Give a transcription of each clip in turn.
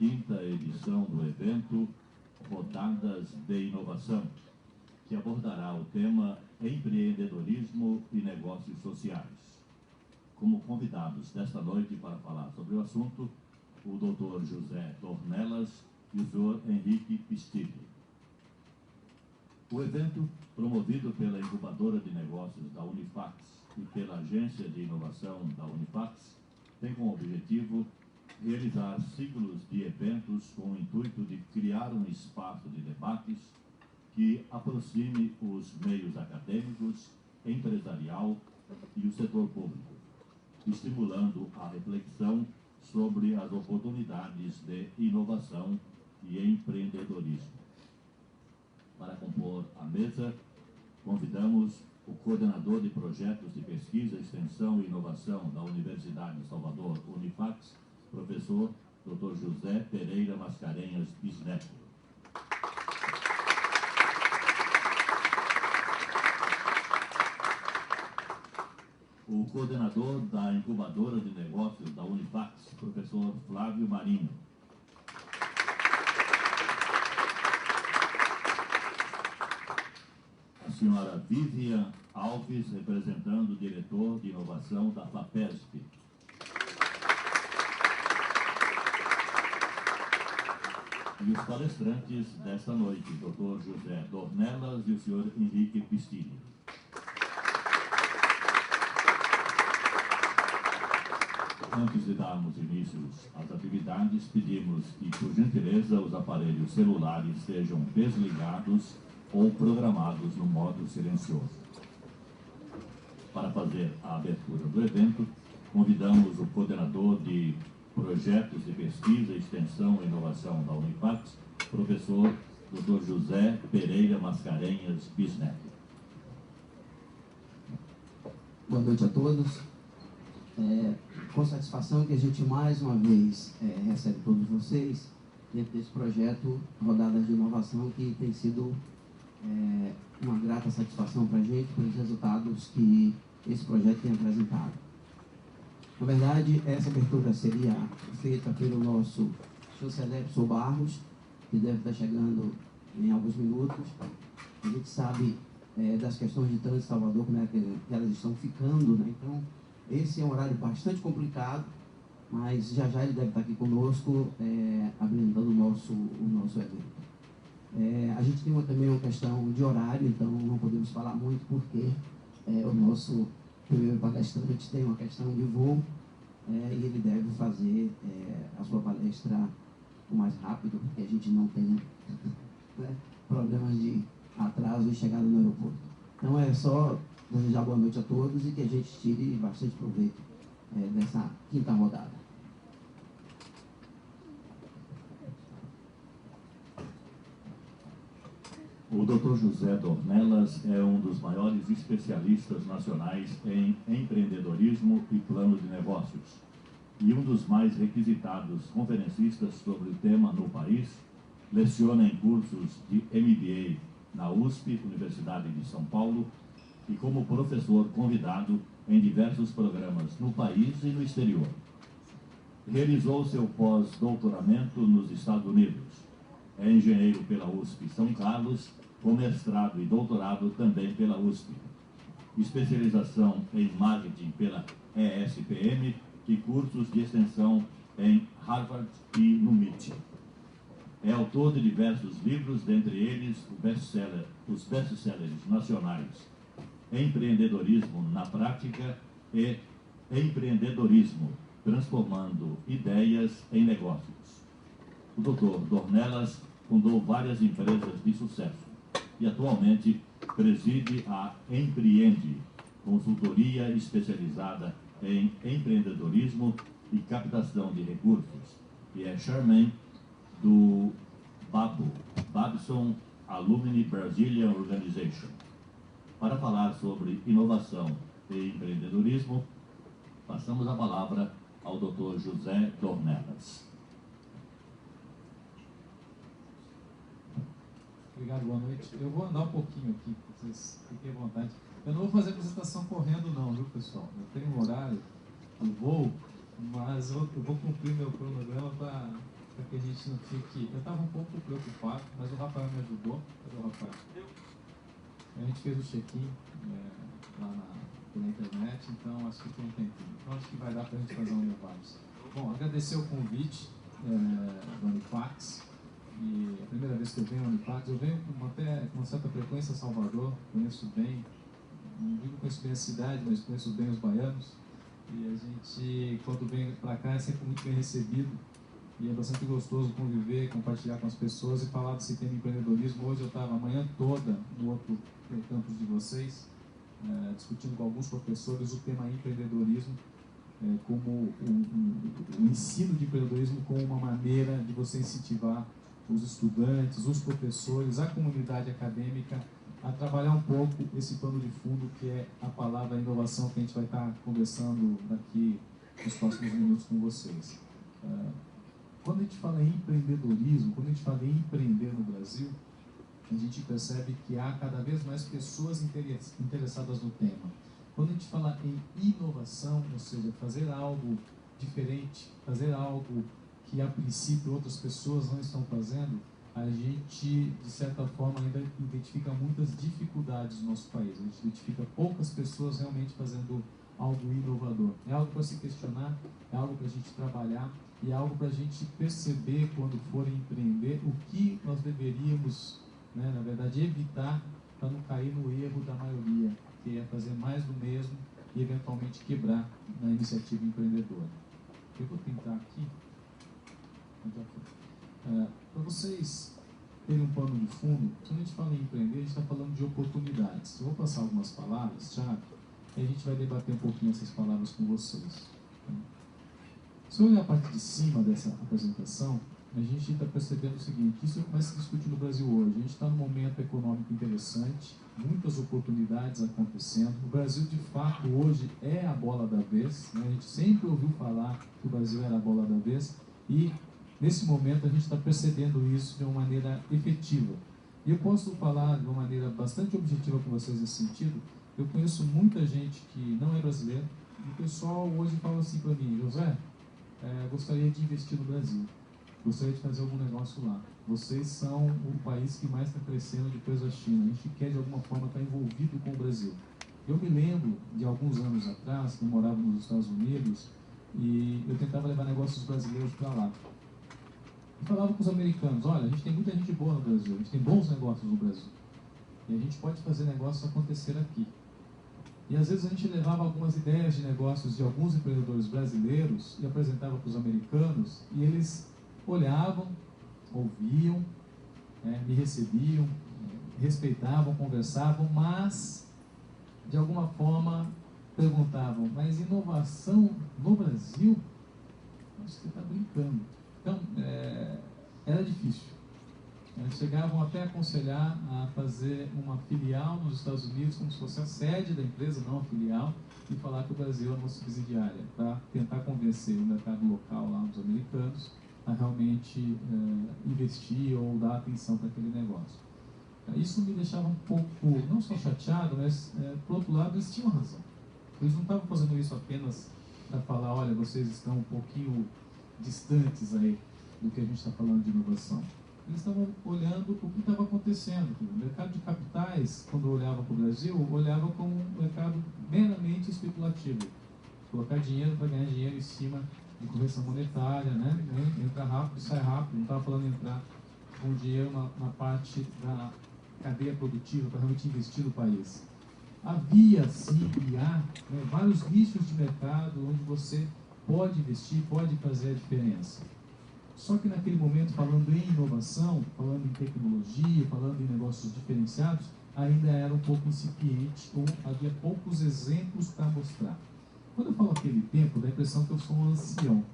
15ª edição do evento Rodadas de Inovação, que abordará o tema empreendedorismo e negócios sociais. Como convidados desta noite para falar sobre o assunto, o Dr. José Dornelas e o Sr. Henrique Pistilli. O evento, promovido pela Incubadora de Negócios da Unifax e pela Agência de Inovação da Unifax, tem como objetivo realizar ciclos de eventos com o intuito de criar um espaço de debates que aproxime os meios acadêmicos, empresarial e o setor público, estimulando a reflexão sobre as oportunidades de inovação e empreendedorismo. Para compor a mesa, convidamos o coordenador de projetos de pesquisa, extensão e inovação da Universidade de Salvador, Unifax, professor Dr. José Pereira Mascarenhas Bisneto. O coordenador da Incubadora de Negócios da Unifax, professor Flávio Marinho. A senhora Vivian Alves, representando o diretor de inovação da FAPESP. E os palestrantes desta noite, Dr. José Dornelas e o Sr. Henrique Pistilli. Antes de darmos início às atividades, pedimos que, por gentileza, os aparelhos celulares sejam desligados ou programados no modo silencioso. Para fazer a abertura do evento, convidamos o coordenador de projetos de pesquisa, extensão e inovação da Unifax, professor Dr. José Pereira Mascarenhas Bisneto. Boa noite a todos. Com satisfação que a gente mais uma vez recebe todos vocês dentro desse projeto Rodadas de Inovação, que tem sido uma grata satisfação para a gente pelos resultados que esse projeto tem apresentado. Na verdade, essa abertura seria feita pelo nosso Chancelepso Barros, que deve estar chegando em alguns minutos. A gente sabe das questões de trânsito em Salvador, como é que elas estão ficando, né? Então, esse é um horário bastante complicado, mas já já ele deve estar aqui conosco, habilitando o nosso evento. A gente tem também uma questão de horário, então não podemos falar muito, porque o nosso primeiro palestrante tem uma questão de voo, e ele deve fazer a sua palestra o mais rápido, porque a gente não tem né, problemas de atraso e chegada no aeroporto. Então é só desejar boa noite a todos e que a gente tire bastante proveito dessa quinta rodada. O Dr. José Dornelas é um dos maiores especialistas nacionais em empreendedorismo e plano de negócios e um dos mais requisitados conferencistas sobre o tema no país. Leciona em cursos de MBA na USP, Universidade de São Paulo, e como professor convidado em diversos programas no país e no exterior. Realizou seu pós-doutoramento nos Estados Unidos. É engenheiro pela USP São Carlos, com mestrado e doutorado também pela USP. Especialização em marketing pela ESPM e cursos de extensão em Harvard e no MIT. É autor de diversos livros, dentre eles os best-sellers nacionais Empreendedorismo na Prática e Empreendedorismo, Transformando Ideias em Negócios. O Dr. Dornelas fundou várias empresas de sucesso e atualmente preside a Empreende, consultoria especializada em empreendedorismo e captação de recursos, e é chairman do Babson Alumni Brazilian Organization. Para falar sobre inovação e empreendedorismo, passamos a palavra ao Dr. José Dornelas. Obrigado, boa noite. Eu vou andar um pouquinho aqui, vocês fiquem à vontade. Eu não vou fazer a apresentação correndo não, viu, pessoal? Eu tenho um horário do voo, mas eu vou cumprir meu cronograma para para que a gente não fique... Eu estava um pouco preocupado, mas o Rafael me ajudou. Cadê o Rafael? A gente fez o check-in lá pela internet, então acho que tem um tempinho. Então acho que vai dar para a gente fazer um debate. Bom, agradecer o convite do Unifax. E a primeira vez que eu venho ao Unifax, eu venho até com uma certa frequência a Salvador, conheço bem, não digo que conheço bem a cidade, mas conheço bem os baianos. E a gente, quando vem para cá, é sempre muito bem recebido. E é bastante gostoso conviver, compartilhar com as pessoas e falar desse tema empreendedorismo. Hoje eu estava a manhã toda no outro campus de vocês, discutindo com alguns professores o tema empreendedorismo, como o ensino de empreendedorismo como uma maneira de você incentivar os estudantes, os professores, a comunidade acadêmica a trabalhar um pouco esse pano de fundo que é a palavra inovação, que a gente vai estar conversando daqui nos próximos minutos com vocês. Quando a gente fala em empreendedorismo, quando a gente fala em empreender no Brasil, a gente percebe que há cada vez mais pessoas interessadas no tema. Quando a gente fala em inovação, ou seja, fazer algo diferente, fazer algo que a princípio outras pessoas não estão fazendo, a gente, de certa forma, ainda identifica muitas dificuldades no nosso país. A gente identifica poucas pessoas realmente fazendo algo inovador. É algo para se questionar, é algo para a gente trabalhar e é algo para a gente perceber quando for empreender o que nós deveríamos, na verdade, evitar para não cair no erro da maioria, que é fazer mais do mesmo e eventualmente quebrar na iniciativa empreendedora. Eu vou tentar aqui, para vocês terem um pano de fundo. Quando a gente fala em empreender, a gente está falando de oportunidades. Eu vou passar algumas palavras-chave e a gente vai debater um pouquinho essas palavras com vocês. Se eu olhar a parte de cima dessa apresentação, a gente está percebendo o seguinte: isso vai se discutir no Brasil hoje. A gente está num momento econômico interessante, muitas oportunidades acontecendo. O Brasil, de fato, hoje é a bola da vez. A gente sempre ouviu falar que o Brasil era a bola da vez e, nesse momento, a gente está percebendo isso de uma maneira efetiva. E eu posso falar de uma maneira bastante objetiva com vocês nesse sentido. Eu conheço muita gente que não é brasileira e o pessoal hoje fala assim para mim: José, gostaria de investir no Brasil, gostaria de fazer algum negócio lá. Vocês são o país que mais está crescendo depois da China. A gente quer, de alguma forma, estar envolvido com o Brasil. Eu me lembro de alguns anos atrás, que eu morava nos Estados Unidos, e eu tentava levar negócios brasileiros para lá. E falava com os americanos: olha, a gente tem muita gente boa no Brasil, a gente tem bons negócios no Brasil. E a gente pode fazer negócios acontecer aqui. E às vezes a gente levava algumas ideias de negócios de alguns empreendedores brasileiros e apresentava para os americanos, e eles olhavam, ouviam, me recebiam, respeitavam, conversavam, mas de alguma forma perguntavam: mas inovação no Brasil? Acho que você está brincando. Então, era difícil. Eles chegavam até a aconselhar a fazer uma filial nos Estados Unidos, como se fosse a sede da empresa, não a filial, e falar que o Brasil era uma subsidiária, para tentar convencer o mercado local lá dos americanos a realmente investir ou dar atenção para aquele negócio. Isso me deixava um pouco, não só chateado, mas, por outro lado, eles tinham razão. Eles não estavam fazendo isso apenas para falar: olha, vocês estão um pouquinho distantes aí do que a gente está falando de inovação. Eles estavam olhando o que estava acontecendo. O mercado de capitais, quando olhava para o Brasil, olhava como um mercado meramente especulativo. Colocar dinheiro para ganhar dinheiro em cima de correção monetária, entrar rápido e sai rápido. Não estava falando em entrar com dinheiro na parte da cadeia produtiva para realmente investir no país. Havia, sim, e há vários nichos de mercado onde você pode investir, pode fazer a diferença. Só que naquele momento, falando em inovação, falando em tecnologia, falando em negócios diferenciados, ainda era um pouco incipiente ou havia poucos exemplos para mostrar. Quando eu falo aquele tempo, dá a impressão que eu sou um ancião,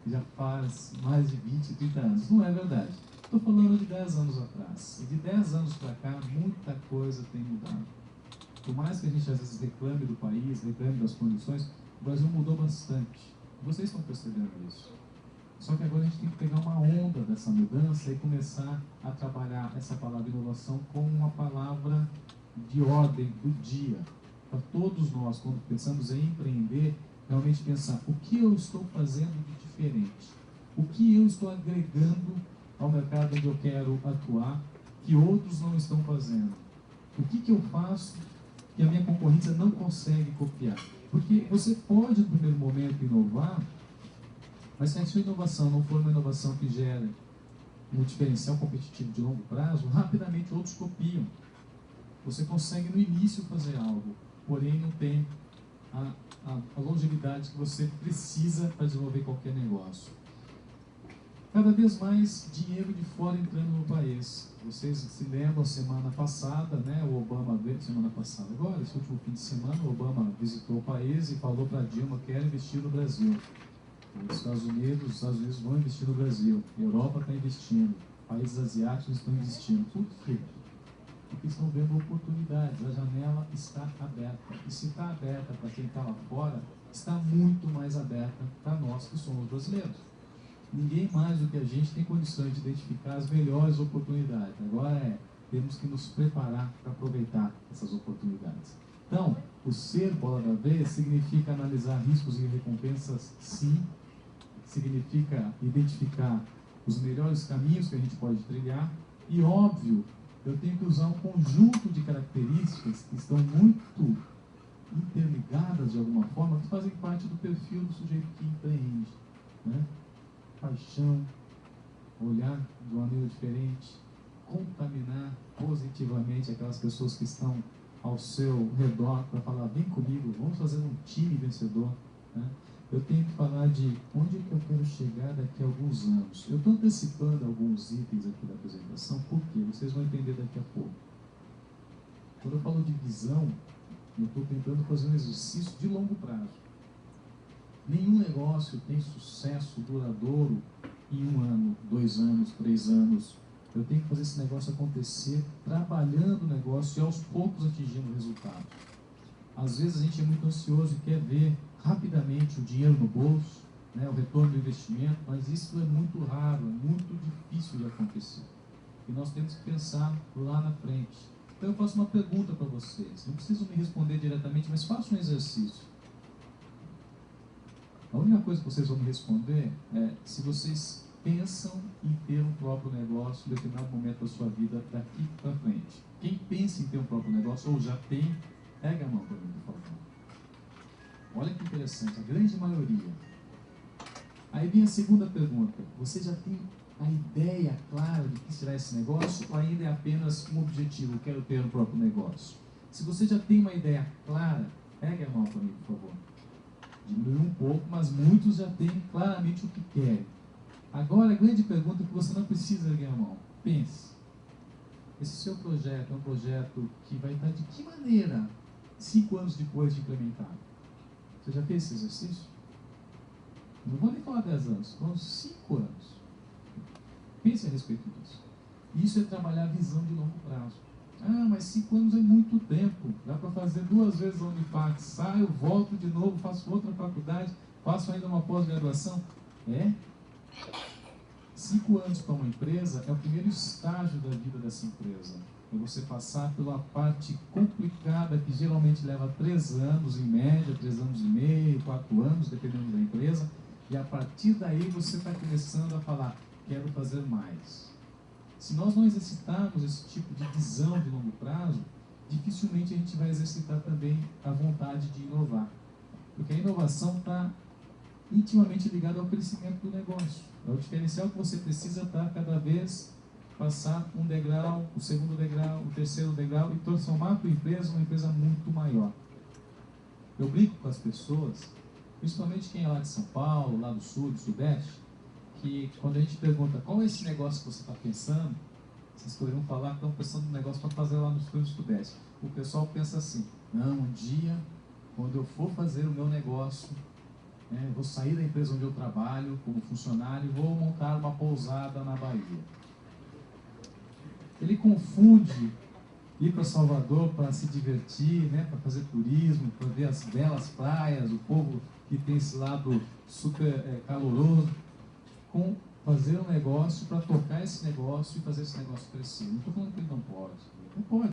já faz mais de 20, 30 anos. Não é verdade. Estou falando de 10 anos atrás. E de 10 anos para cá, muita coisa tem mudado. Por mais que a gente às vezes reclame do país, reclame das condições, o Brasil mudou bastante. Vocês estão percebendo isso. Só que agora a gente tem que pegar uma onda dessa mudança e começar a trabalhar essa palavra inovação como uma palavra de ordem do dia. Para todos nós, quando pensamos em empreender, realmente pensar: o que eu estou fazendo de diferente? O que eu estou agregando ao mercado onde eu quero atuar, que outros não estão fazendo? O que eu faço que a minha concorrência não consegue copiar? Porque você pode, no primeiro momento, inovar, mas se a sua inovação não for uma inovação que gere um diferencial competitivo de longo prazo, rapidamente outros copiam. Você consegue no início fazer algo, porém não tem a longevidade que você precisa para desenvolver qualquer negócio. Cada vez mais dinheiro de fora entrando no país. Vocês se lembram, semana passada, né, o Obama veio, semana passada, agora, esse último fim de semana, o Obama visitou o país e falou para Dilma que quer investir no Brasil. Os Estados Unidos vão investir no Brasil, a Europa está investindo, países asiáticos estão investindo. Por quê? Porque estão vendo oportunidades, a janela está aberta. E se está aberta para quem está lá fora, está muito mais aberta para nós que somos brasileiros. Ninguém mais do que a gente tem condições de identificar as melhores oportunidades. Agora temos que nos preparar para aproveitar essas oportunidades. Então, o ser bola da vez significa analisar riscos e recompensas, sim. Significa identificar os melhores caminhos que a gente pode trilhar. E, óbvio, eu tenho que usar um conjunto de características que estão muito interligadas de alguma forma, que fazem parte do perfil do sujeito que empreende, né? Paixão, olhar de uma maneira diferente, contaminar positivamente aquelas pessoas que estão ao seu redor para falar, vem comigo, vamos fazer um time vencedor, né? Eu tenho que falar de onde é que eu quero chegar daqui a alguns anos. Eu estou antecipando alguns itens aqui da apresentação, porque vocês vão entender daqui a pouco. Quando eu falo de visão, eu estou tentando fazer um exercício de longo prazo. Nenhum negócio tem sucesso duradouro em 1 ano, 2 anos, 3 anos. Eu tenho que fazer esse negócio acontecer, trabalhando o negócio e aos poucos atingindo o resultado. Às vezes a gente é muito ansioso e quer ver rapidamente o dinheiro no bolso, né, o retorno do investimento, mas isso é muito raro, é muito difícil de acontecer. E nós temos que pensar lá na frente. Então eu faço uma pergunta para vocês. Não precisam me responder diretamente, mas façam um exercício. A única coisa que vocês vão me responder é se vocês pensam em ter um próprio negócio em determinado momento da sua vida daqui para frente. Quem pensa em ter um próprio negócio ou já tem, pega a mão para mim, por favor. Olha que interessante, a grande maioria. Aí vem a segunda pergunta. Você já tem a ideia clara de que será esse negócio ou ainda é apenas um objetivo, quero ter um próprio negócio? Se você já tem uma ideia clara, pega a mão para mim, por favor. Diminuiu um pouco, mas muitos já têm claramente o que querem. Agora, a grande pergunta é que você não precisa erguer a mão. Pense. Esse seu projeto é um projeto que vai estar de que maneira 5 anos depois de implementado? Você já fez esse exercício? Não vou nem falar 10 anos, foram 5 anos. Pense a respeito disso. Isso é trabalhar a visão de longo prazo. Ah, mas 5 anos é muito tempo. Dá para fazer 2 vezes a Unifac. Saio, volto de novo, faço outra faculdade, faço ainda uma pós-graduação. 5 anos para uma empresa é o primeiro estágio da vida dessa empresa. É você passar pela parte complicada, que geralmente leva 3 anos, em média, 3 anos e meio, 4 anos, dependendo da empresa. E a partir daí você está começando a falar, quero fazer mais. Se nós não exercitarmos esse tipo de visão de longo prazo, dificilmente a gente vai exercitar também a vontade de inovar. Porque a inovação está intimamente ligada ao crescimento do negócio. É o diferencial que você precisa para cada vez passar um degrau, o segundo degrau, o terceiro degrau e transformar a tua empresa uma empresa muito maior. Eu brinco com as pessoas, principalmente quem é lá de São Paulo, lá do Sul, do Sudeste, que quando a gente pergunta qual é esse negócio que você está pensando, vocês poderiam falar que estão pensando num negócio para fazer lá no Sul do Sudeste. O pessoal pensa assim, não, um dia, quando eu for fazer o meu negócio, vou sair da empresa onde eu trabalho como funcionário e vou montar uma pousada na Bahia. Ele confunde ir para Salvador para se divertir, para fazer turismo, para ver as belas praias, o povo que tem esse lado super caloroso, com fazer um negócio para tocar esse negócio e fazer esse negócio crescer. Não estou falando que ele não pode. Não pode.